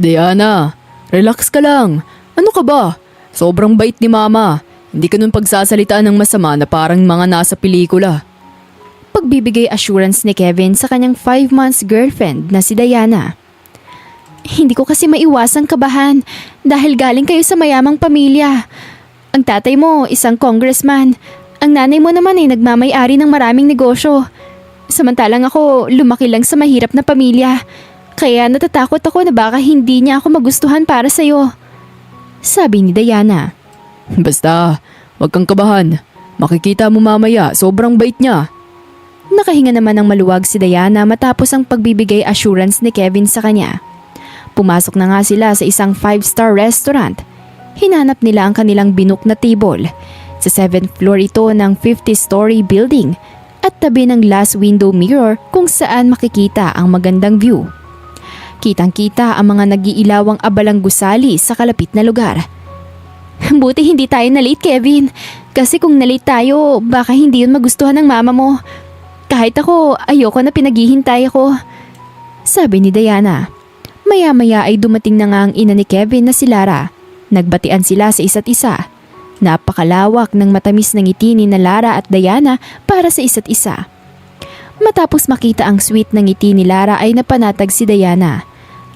Diana, relax ka lang. Ano ka ba? Sobrang bait ni Mama. Hindi ka nun pagsasalitaan ng masama na parang mga nasa pelikula. Pagbibigay assurance ni Kevin sa kanyang 5 months girlfriend na si Diana. Hindi ko kasi maiwasang kabahan dahil galing kayo sa mayamang pamilya. Ang tatay mo, isang congressman. Ang nanay mo naman ay nagmamay-ari ng maraming negosyo. Samantalang ako, lumaki lang sa mahirap na pamilya. Kaya natatakot ako na baka hindi niya ako magustuhan para sa'yo. Sabi ni Diana. Basta, wag kang kabahan. Makikita mo mamaya, sobrang bait niya. Nakahinga naman ng maluwag si Diana matapos ang pagbibigay assurance ni Kevin sa kanya. Pumasok na nga sila sa isang 5-star restaurant. Hinanap nila ang kanilang binook na table. Sa 7th floor ito ng 50-story building at tabi ng glass window mirror kung saan makikita ang magandang view. Kitang-kita ang mga nag-iilawang abalang gusali sa kalapit na lugar. Buti hindi tayo na-late, Kevin. Kasi kung na-late tayo, baka hindi yun magustuhan ng mama mo. Kahit ako, ayoko na pinaghihintay ako. Sabi ni Diana. Maya-maya ay dumating na nga ang ina ni Kevin na si Lara. Nagbatian sila sa isa't isa. Napakalawak ng matamis ng ngiti ni na Lara at Diana para sa isa't isa. Matapos makita ang sweet ng ngiti ni Lara ay napanatag si Diana.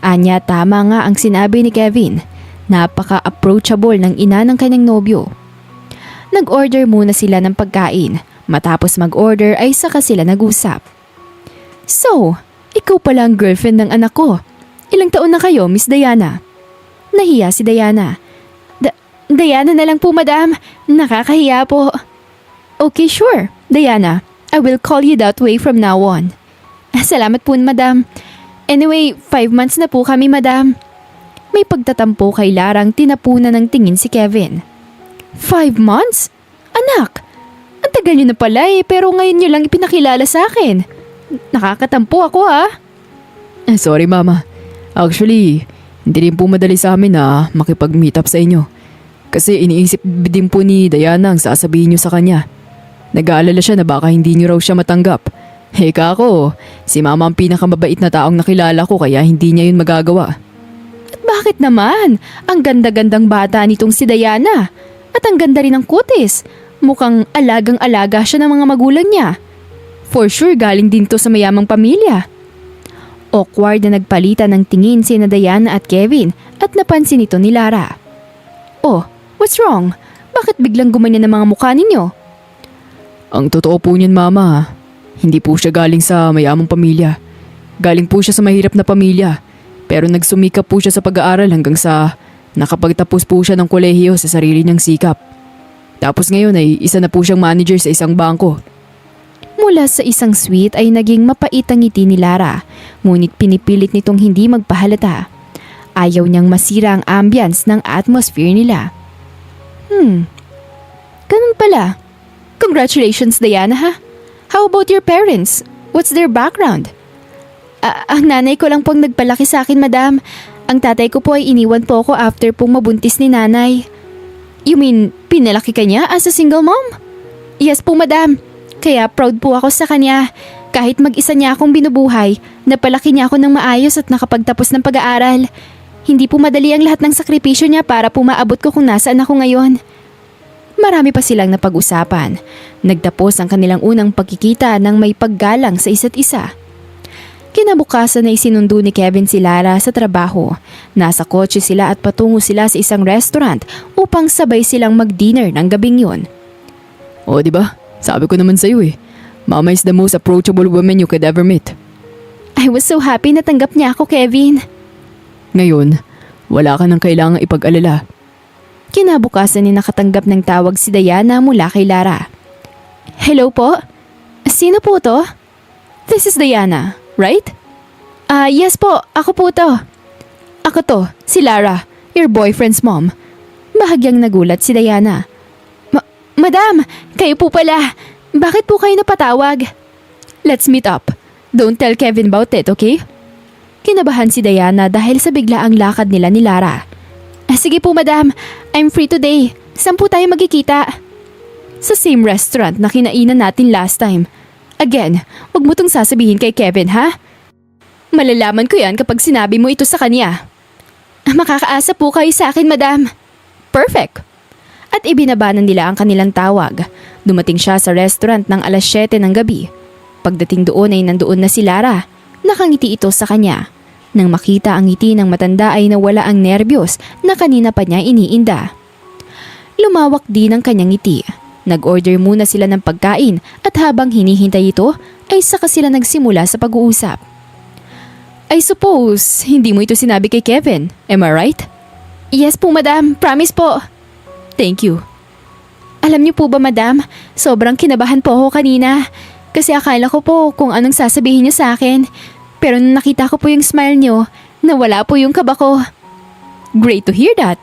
Anya, tama nga ang sinabi ni Kevin. Napaka-approachable ng ina ng kanyang nobyo. Nag-order muna sila ng pagkain. Matapos mag-order ay saka sila nag-usap. So, ikaw pala ang girlfriend ng anak ko. Ilang taon na kayo, Miss Diana? Nahiya si Diana. Diana na lang po, madam. Nakakahiya po. Okay, sure. Diana, I will call you that way from now on. Salamat po, madam. Anyway, 5 months na po kami, madam. May pagtatampo kay Larang tinapunan ng tingin si Kevin. 5 months? Anak, ang tagal niyo na pala pero ngayon niyo lang ipinakilala sa akin. Nakakatampo ako Sorry, Mama. Actually, hindi rin po madali sa amin na makipag-meet up sa inyo. Kasi iniisip din po ni Diana ang sasabihin niyo sa kanya. Nag-aalala siya na baka hindi niyo raw siya matanggap. Heka ako, si Mama ang pinakamabait na taong nakilala ko kaya hindi niya yun magagawa. At bakit naman? Ang ganda-gandang bata nitong si Diana. At ang ganda rin ng kutis. Mukhang alagang-alaga siya ng mga magulang niya. For sure galing din to sa mayamang pamilya. Awkward na nagpalitan ng tingin sina Diana at Kevin at napansin ito ni Lara. Oh, what's wrong? Bakit biglang gumanyan ang mga mukha ninyo? Ang totoo po niyan, Mama. Hindi po siya galing sa mayamang pamilya. Galing po siya sa mahirap na pamilya. Pero nagsumikap po siya sa pag-aaral hanggang sa nakapagtapos po siya ng kolehiyo sa sarili niyang sikap. Tapos ngayon ay isa na po siyang manager sa isang bangko. Mula sa isang suite ay naging mapait ang ngiti ni Lara, ngunit pinipilit nitong hindi magpahalata. Ayaw niyang masira ang ambience ng atmosphere nila. Ganun pala. Congratulations, Diana, ha? How about your parents? What's their background? Ang nanay ko lang pong nagpalaki sa akin, madam. Ang tatay ko po ay iniwan po ako after pong mabuntis ni nanay. You mean, pinalaki ka niya as a single mom? Yes po, madam. Kaya proud po ako sa kanya. Kahit mag-isa niya akong binubuhay, napalaki niya ako ng maayos at nakapagtapos ng pag-aaral. Hindi po madali ang lahat ng sakripisyo niya para po maabot ko kung nasaan ako ngayon. Marami pa silang napag-usapan. Nagtapos ang kanilang unang pagkikita ng may paggalang sa isa't isa. Kinabukasan na isinundo ni Kevin si Lara sa trabaho. Nasa kotse sila at patungo sila sa isang restaurant upang sabay silang mag-dinner ng gabing yun. O, diba? Sabi ko naman sa'yo Mama is the most approachable woman you could ever meet. I was so happy na tanggap niya ako, Kevin. Ngayon, wala ka nang kailangang ipag-alala. Kinabukasan ni nakatanggap ng tawag si Diana mula kay Lara. Hello po? Sino po to? This is Diana, right? Yes po, ako po to. Ako to, si Lara, your boyfriend's mom. Bahagyang nagulat si Diana. Madam, kayo po pala. Bakit po kayo napatawag? Let's meet up. Don't tell Kevin about it, okay? Kinabahan si Diana dahil sa biglaang lakad nila ni Lara. Sige po, madam. I'm free today. Saan po tayo magkikita? Sa same restaurant na kinainan natin last time. Again, wag mo tong sasabihin kay Kevin, ha? Malalaman ko yan kapag sinabi mo ito sa kanya. Makakaasa po kayo sa akin, madam. Perfect. At ibinabanan nila ang kanilang tawag. Dumating siya sa restaurant ng 7:00 ng gabi. Pagdating doon ay nandoon na si Lara. Nakangiti ito sa kanya. Nang makita ang ngiti ng matanda ay nawala ang nerbiyos na kanina pa niya iniinda. Lumawak din ang kanyang ngiti. Nag-order muna sila ng pagkain at habang hinihintay ito ay saka sila nagsimula sa pag-uusap. I suppose hindi mo ito sinabi kay Kevin, am I right? Yes po madam, promise po. Thank you. Alam niyo po ba madam, sobrang kinabahan po ako kanina. Kasi akala ko po kung anong sasabihin niyo sa akin. Pero nung nakita ko po yung smile niyo, nawala po yung kaba ko. Great to hear that.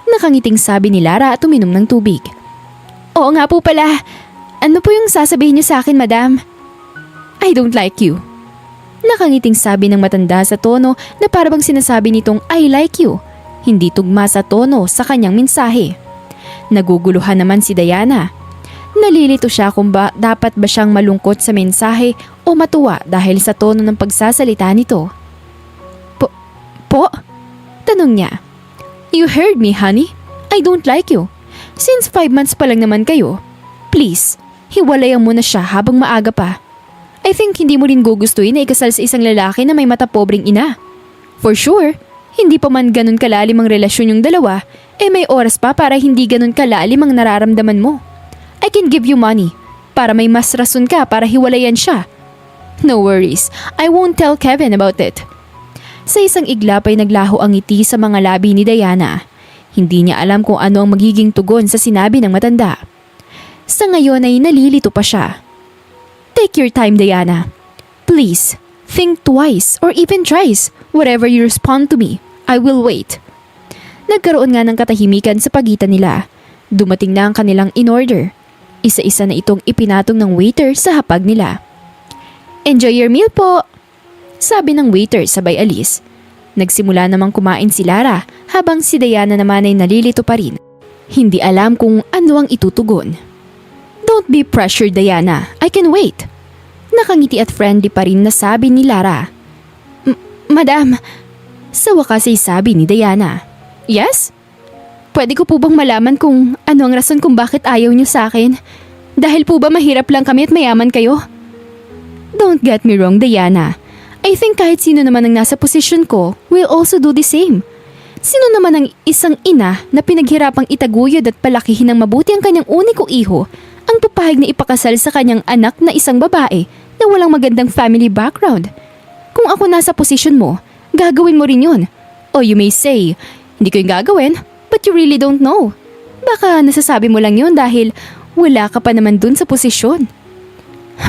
Nakangiting sabi ni Lara at uminom ng tubig. Oo nga po pala. Ano po yung sasabihin niyo sa akin madam? I don't like you. Nakangiting sabi ng matanda sa tono na parabang sinasabi nitong I like you. Hindi tugma sa tono sa kanyang mensahe. Naguguluhan naman si Diana. Nalilito siya kung dapat ba siyang malungkot sa mensahe o matuwa dahil sa tono ng pagsasalita nito. Po? Tanong niya. You heard me, honey. I don't like you. Since 5 months pa lang naman kayo, please, hiwalayan mo na siya habang maaga pa. I think hindi mo rin gugustuhin na ikasal sa isang lalaki na may mata pobreng ina. For sure, hindi pa man ganun kalalim ang relasyon yung dalawa, may oras pa para hindi ganun kalalim ang nararamdaman mo. I can give you money para may mas rason ka para hiwalayan siya. No worries, I won't tell Kevin about it. Sa isang iglap ay naglaho ang ngiti sa mga labi ni Diana. Hindi niya alam kung ano ang magiging tugon sa sinabi ng matanda. Sa ngayon ay nalilito pa siya. Take your time, Diana. Please, think twice or even thrice. Whatever you respond to me, I will wait. Nagkaroon nga ng katahimikan sa pagitan nila. Dumating na ang kanilang in-order. Isa-isa na itong ipinatong ng waiter sa hapag nila. Enjoy your meal po, sabi ng waiter sabay alis. Nagsimula namang kumain si Lara habang si Diana naman ay nalilito pa rin. Hindi alam kung ano ang itutugon. Don't be pressured, Diana. I can wait. Nakangiti at friendly pa rin na sabi ni Lara. Madam, sa wakas ay sabi ni Diana. Yes? Pwede ko po bang malaman kung ano ang rason kung bakit ayaw niyo sa akin? Dahil po ba mahirap lang kami at mayaman kayo? Don't get me wrong, Diana. I think kahit sino naman ang nasa posisyon ko will also do the same. Sino naman ang isang ina na pinaghirapang itaguyod at palakihin ng mabuti ang kanyang uniko iho ang papahig na ipakasal sa kanyang anak na isang babae na walang magandang family background? Kung ako nasa posisyon mo, gagawin mo rin yun. O you may say, hindi ko yung gagawin, but you really don't know. Baka nasasabi mo lang yun dahil wala ka pa naman dun sa posisyon.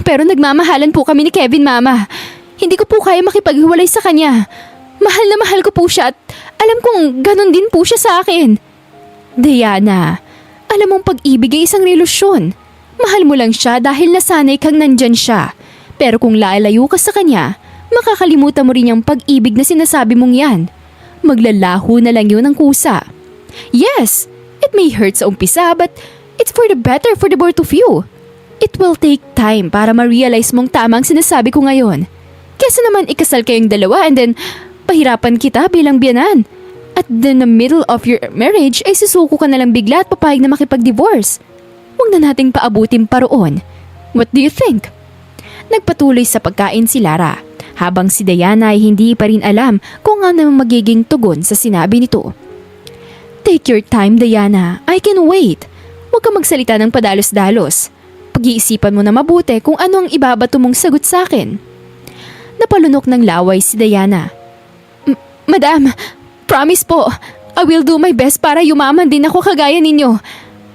Pero nagmamahalan po kami ni Kevin, Mama. Hindi ko po kaya makipaghiwalay sa kanya. Mahal na mahal ko po siya at alam kong ganun din po siya sa akin. Diana, alam mong pag-ibig ay isang relasyon. Mahal mo lang siya dahil nasanay kang nandyan siya. Pero kung lalayo ka sa kanya, makakalimutan mo rin yung pag-ibig na sinasabi mong yan. Maglalaho na lang yun ang kusa. Yes, it may hurt sa umpisa but it's for the better for the both of you. It will take time para ma-realize mong tamang sinasabi ko ngayon. Kesa naman ikasal kayong dalawa and then pahirapan kita bilang biyanan. At in the middle of your marriage ay susuko ka na lang bigla at papayag na makipag-divorce. Huwag na nating paabutin pa roon. What do you think? Nagpatuloy sa pagkain si Lara habang si Diana ay hindi pa rin alam kung ano magiging tugon sa sinabi nito. Take your time, Diana. I can wait. Huwag ka magsalita ng padalos-dalos. Pag-iisipan mo na mabuti kung ano ang ibabato mong sagot sa akin. Napalunok ng laway si Diana. Madam, promise po, I will do my best para yumaman din ako kagaya ninyo.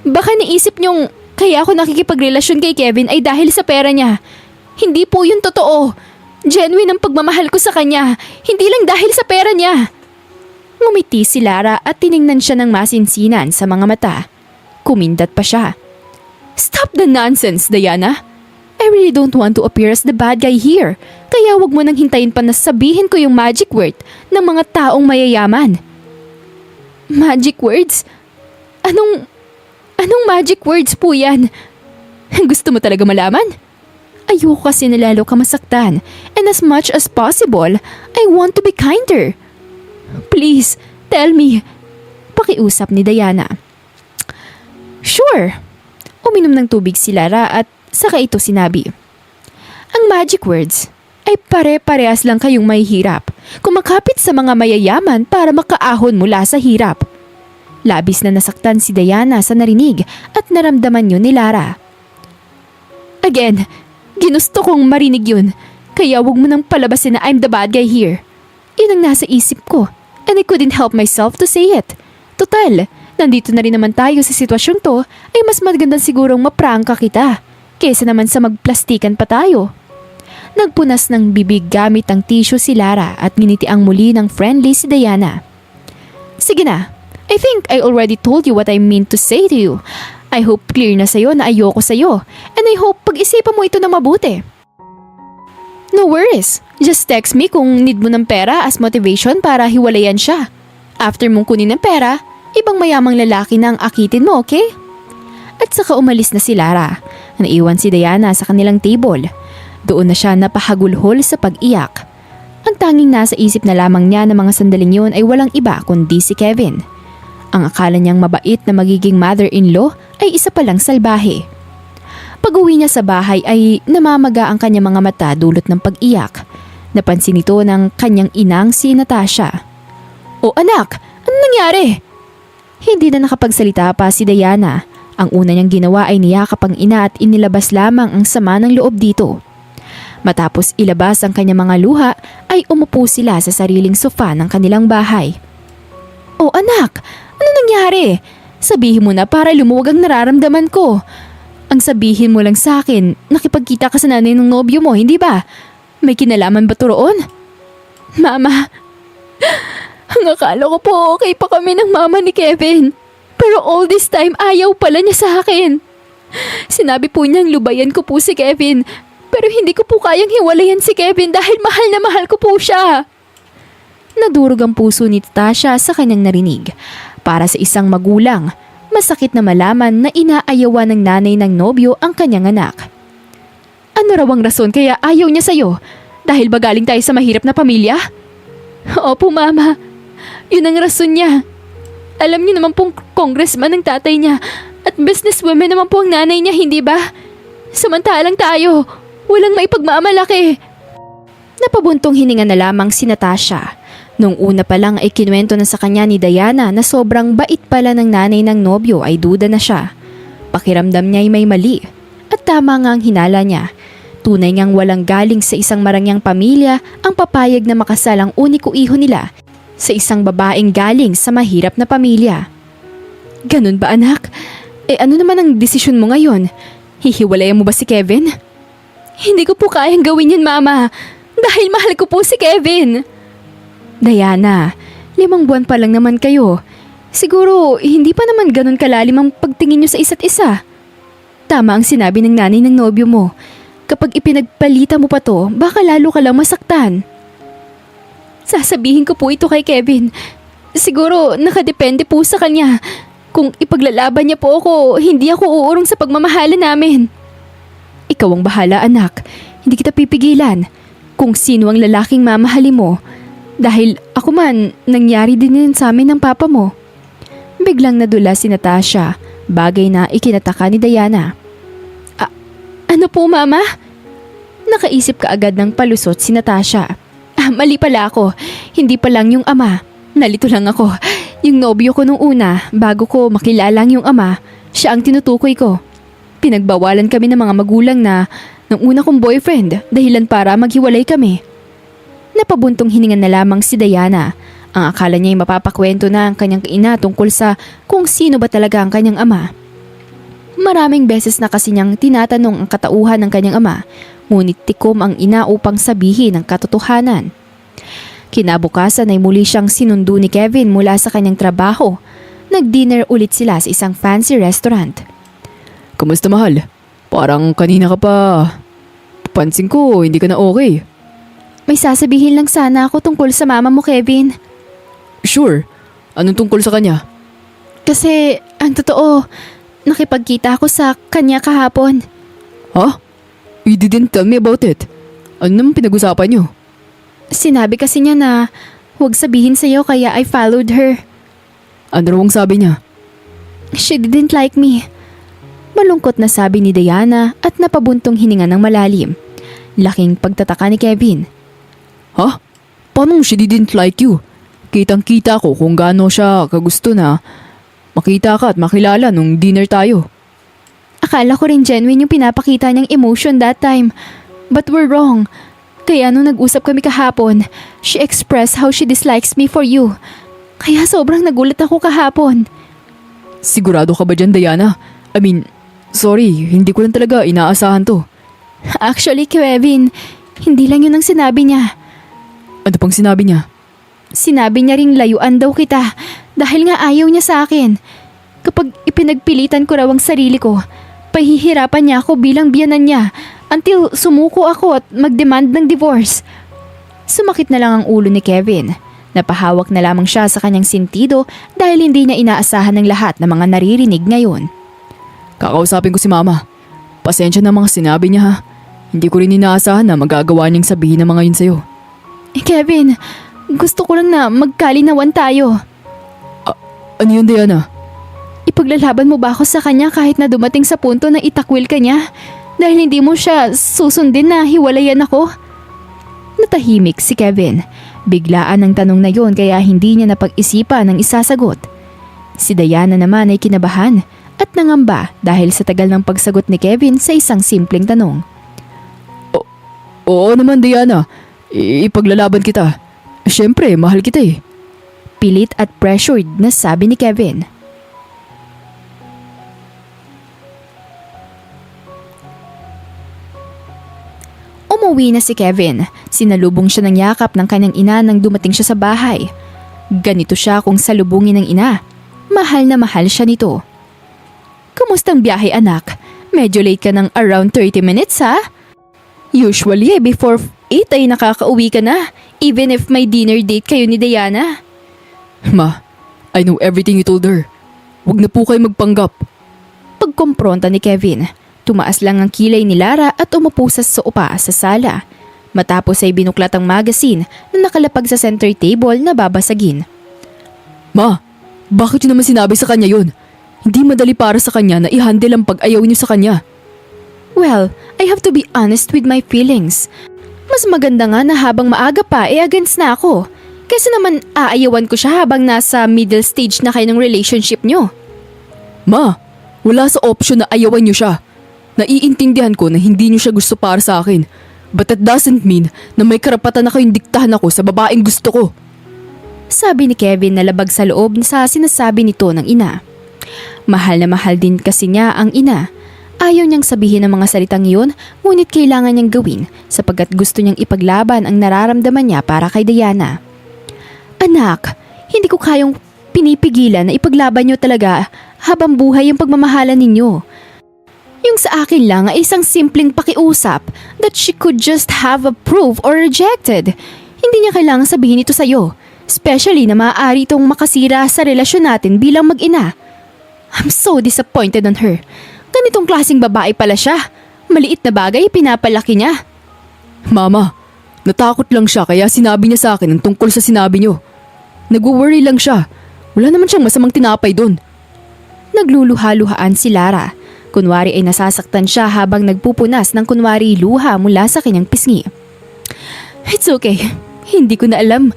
Baka naisip niyong kaya ako nakikipagrelasyon kay Kevin ay dahil sa pera niya. Hindi po yun totoo. Genuine ang pagmamahal ko sa kanya, hindi lang dahil sa pera niya. Ngumiti si Lara at tiningnan siya ng masinsinan sa mga mata. Kumindat pa siya. Stop the nonsense, Diana. I really don't want to appear as the bad guy here. Kaya wag mo nang hintayin pa na sabihin ko yung magic word ng mga taong mayayaman. Magic words? Anong magic words po yan? Gusto mo talaga malaman? Ayoko kasi na lalo ka masaktan. And as much as possible, I want to be kinder. Please, Tell me. Pakiusap ni Diana. Sure. Uminom ng tubig si Lara at saka ito sinabi. Ang magic words ay pare-parehas lang kayong mahihirap. Kumakapit sa mga mayayaman para makaahon mula sa hirap. Labis na nasaktan si Diana sa narinig at naramdaman yun ni Lara. Again, ginusto kong marinig yun. Kaya wag mo nang palabasin na I'm the bad guy here. Yun ang nasa isip ko and I couldn't help myself to say it. Total, nandito na rin naman tayo sa sitwasyon to ay mas magandang sigurong maprangka kita kesa naman sa magplastikan pa tayo. Nagpunas ng bibig gamit ang tissue si Lara at nginitiang muli ng friendly si Diana. Sige na, I think I already told you what I mean to say to you. I hope clear na sa'yo na ayoko sa'yo and I hope pag-isipan mo ito na mabuti. No worries, just text me kung need mo ng pera as motivation para hiwalayan siya. After mong kunin ng pera, ibang mayamang lalaki na ang akitin mo, okay? At saka umalis na si Lara. Naiwan si Diana sa kanilang table. Doon na siya napahagulhol sa pag-iyak. Ang tanging nasa isip na lamang niya ng mga sandaling yun ay walang iba kundi si Kevin. Ang akala niyang mabait na magiging mother-in-law ay isa palang salbahe. Pag-uwi niya sa bahay ay namamaga ang kanyang mga mata dulot ng pag-iyak. Napansin ito ng kanyang inang si Natasha. O anak, ano nangyari? Hindi na nakapagsalita pa si Diana. Ang una niyang ginawa ay niyakap ang ina at inilabas lamang ang sama ng loob dito. Matapos ilabas ang kanyang mga luha ay umupo sila sa sariling sofa ng kanilang bahay. O anak, ano nangyari? Sabihin mo na para lumuwag ang nararamdaman ko. Ang sabihin mo lang sa akin, nakipagkita ka sa nanay ng nobyo mo, hindi ba? May kinalaman ba to roon? Mama, ang akala ko po okay pa kami ng mama ni Kevin. Pero all this time ayaw pala niya sa akin. Sinabi po niyang lubayan ko po si Kevin. Pero hindi ko po kayang hiwalayan si Kevin dahil mahal na mahal ko po siya. Nadurog ang puso ni Tasha sa kanyang narinig. Para sa isang magulang, masakit na malaman na inaayawan ng nanay ng nobyo ang kanyang anak. Ano raw ang rason kaya ayaw niya sa'yo? Dahil ba galing tayo sa mahirap na pamilya? Opo, Mama. Yun ang rason niya. Alam niyo naman pong congressman ng tatay niya at businesswoman naman po ang nanay niya, hindi ba? Samantalang tayo, walang maipagmamalaki. Napabuntong hininga na lamang si Natasha. Nung una pa lang ay kinuwento na sa kanya ni Diana na sobrang bait pala ng nanay ng nobyo ay duda na siya. Pakiramdam niya ay may mali. At tama nga ang hinala niya. Tunay ngang walang galing sa isang marangyang pamilya ang papayag na makasal ang uniko iho nila sa isang babaeng galing sa mahirap na pamilya. Ganun ba anak? Ano naman ang desisyon mo ngayon? Hihiwalayan mo ba si Kevin? Hindi ko po kayang gawin yun, Mama. Dahil mahal ko po si Kevin. Diana, 5 buwan pa lang naman kayo. Siguro, hindi pa naman ganun kalalim ang pagtingin nyo sa isa't isa. Tama ang sinabi ng nanay ng nobyo mo. Kapag ipinagpalita mo pa to, baka lalo ka lang masaktan. Sasabihin ko po ito kay Kevin. Siguro, nakadepende po sa kanya. Kung ipaglalaban niya po ako, hindi ako uurong sa pagmamahalan namin. Ikaw ang bahala, anak. Hindi kita pipigilan. Kung sino ang lalaking mamahalin mo. Dahil ako man, nangyari din yun sa amin ng papa mo. Biglang nadula si Natasha, bagay na ikinataka ni Diana. Ano po, Mama? Nakaisip ka agad ng palusot si Natasha. Mali pala ako. Hindi pa lang yung ama. Nalito lang ako. Yung nobyo ko nung una, bago ko makilalang yung ama, siya ang tinutukoy ko. Pinagbawalan kami ng mga magulang na ng una kong boyfriend dahilan para maghiwalay kami. Napabuntong hininga na lamang si Diana. Ang akala niya ay mapapakwento na ang kanyang ina tungkol sa kung sino ba talaga ang kanyang ama. Maraming beses na kasi niyang tinatanong ang katauhan ng kanyang ama, ngunit tikom ang ina upang sabihin ang katotohanan. Kinabukasan ay muli siyang sinundo ni Kevin mula sa kanyang trabaho. Nag-dinner ulit sila sa isang fancy restaurant. Kamusta mahal? Parang kanina ka pa. Pansin ko, hindi ka na okay. May sasabihin lang sana ako tungkol sa mama mo, Kevin. Sure. Anong tungkol sa kanya? Kasi, ang totoo, nakipagkita ako sa kanya kahapon. Ha? You didn't tell me about it. Ano naman pinag-usapan niyo? Sinabi kasi niya na Huwag sabihin sa'yo kaya I followed her. Ano raw ang sabi niya? She didn't like me. Malungkot na sabi ni Diana at napabuntong hininga ng malalim. Laking pagtataka ni Kevin. Ha? Paano she didn't like you? Kitang-kita ko kung gaano siya kagusto na makita ka at makilala nung dinner tayo. Akala ko rin genuine yung pinapakita niyang emotion that time. But we're wrong. Kaya nung nag-usap kami kahapon, she expressed how she dislikes me for you. Kaya sobrang nagulat ako kahapon. Sigurado ka ba dyan, Diana? I mean, sorry, hindi ko lang talaga inaasahan to. Actually, Kevin, hindi lang yun ang sinabi niya. Ano pang sinabi niya? Sinabi niya ring layuan daw kita dahil nga ayaw niya sa akin. Kapag ipinagpilitan ko raw ang sarili ko, pahihirapan niya ako bilang biyanan niya until sumuko ako at mag-demand ng divorce. Sumakit na lang ang ulo ni Kevin. Napahawak na lamang siya sa kanyang sentido dahil hindi niya inaasahan ng lahat ng mga naririnig ngayon. Kakausapin ko si Mama. Pasensya na mga sinabi niya ha. Hindi ko rin inaasahan na magagawa niyang sabihin ng mga yun sa'yo. Kevin, gusto ko lang na magkalinawan tayo. Ano yun, Diana? Ipaglalaban mo ba ako sa kanya kahit na dumating sa punto na itakwil ka niya? Dahil hindi mo siya susundin na hiwalayan ako? Natahimik si Kevin. Biglaan ang tanong na yon kaya hindi niya napag-isipan ng isasagot. Si Diana naman ay kinabahan at nangamba dahil sa tagal ng pagsagot ni Kevin sa isang simpleng tanong. Oo naman, Diana. Ipaglalaban kita. Siyempre, mahal kita eh. Pilit at pressured na sabi ni Kevin. Umuwi na si Kevin. Sinalubong siya ng yakap ng kanyang ina nang dumating siya sa bahay. Ganito siya kung salubungin ng ina. Mahal na mahal siya nito. Kumustang biyahe, anak? Medyo late ka ng around 30 minutes ha? Usually before 8 ay nakakauwi ka na, even if may dinner date kayo ni Diana. Ma, I know everything you told her. Huwag na po kayo magpanggap. Pagkompronta ni Kevin, tumaas lang ang kilay ni Lara at umupo sa sopa sa sala. Matapos ay binuklat ang magazine na nakalapag sa center table na babasagin. Ma, bakit yun naman sinabi sa kanya yun? Hindi madali para sa kanya na i-handle ang pag-ayaw niyo sa kanya. Well, I have to be honest with my feelings. Mas maganda nga na habang maaga pa against na ako. Kasi naman aayawan ko siya habang nasa middle stage na kayo ng relationship nyo. Ma, wala sa option na ayawan niyo siya. Naiintindihan ko na hindi niyo siya gusto para sa akin. But that doesn't mean na may karapatan na kayong diktahan ako sa babaeng gusto ko. Sabi ni Kevin na labag sa loob sa sinasabi nito ng ina. Mahal na mahal din kasi niya ang ina. Ayaw niyang sabihin ang mga salitang iyon, ngunit kailangan niyang gawin sapagkat gusto niyang ipaglaban ang nararamdaman niya para kay Diana. Anak, hindi ko kayang pinipigilan na ipaglaban niyo talaga habang buhay yung pagmamahalan ninyo. Yung sa akin lang ay isang simpleng pakiusap that she could just have approved or rejected. Hindi niya kailangan sabihin ito sa'yo, especially na maaari itong makasira sa relasyon natin bilang mag-ina. I'm so disappointed on her. Ganitong klaseng babae pala siya. Maliit na bagay pinapalaki niya. Mama, natakot lang siya kaya sinabi niya sa akin ang tungkol sa sinabi niyo. Nag-worry lang siya. Wala naman siyang masamang tinapay doon. Nagluluha-luhaan si Lara. Kunwari ay nasasaktan siya habang nagpupunas ng kunwari luha mula sa kanyang pisngi. It's okay. Hindi ko alam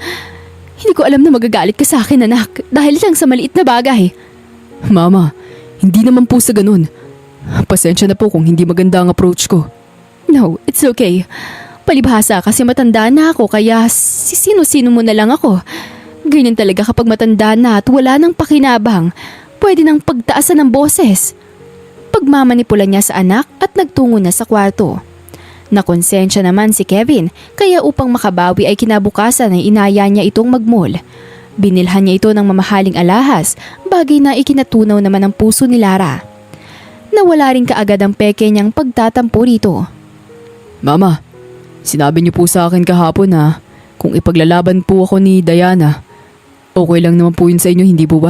na magagalit ka sa akin, anak, dahil lang sa maliit na bagay. Mama, hindi naman po sa ganun. Pasensya na po kung hindi maganda ang approach ko. No, it's okay. Palibhasa kasi matanda na ako kaya sino-sino mo na lang ako. Ganyan talaga kapag matanda na at wala nang pakinabang. Pwede nang pagtaasan ng boses. Pagmamanipula niya sa anak at nagtungo na sa kwarto. Nakonsensya naman si Kevin kaya upang makabawi ay kinabukasan ay inaya niya itong mag-mall. Binilhan niya ito ng mamahaling alahas, bagay na ikinatunaw naman ng puso ni Lara. Nawala rin kaagad ang peke niyang pagtatampo rito. Mama, sinabi niyo po sa akin kahapon na kung ipaglalaban po ako ni Diana, okay lang naman po yun sa inyo, hindi po ba?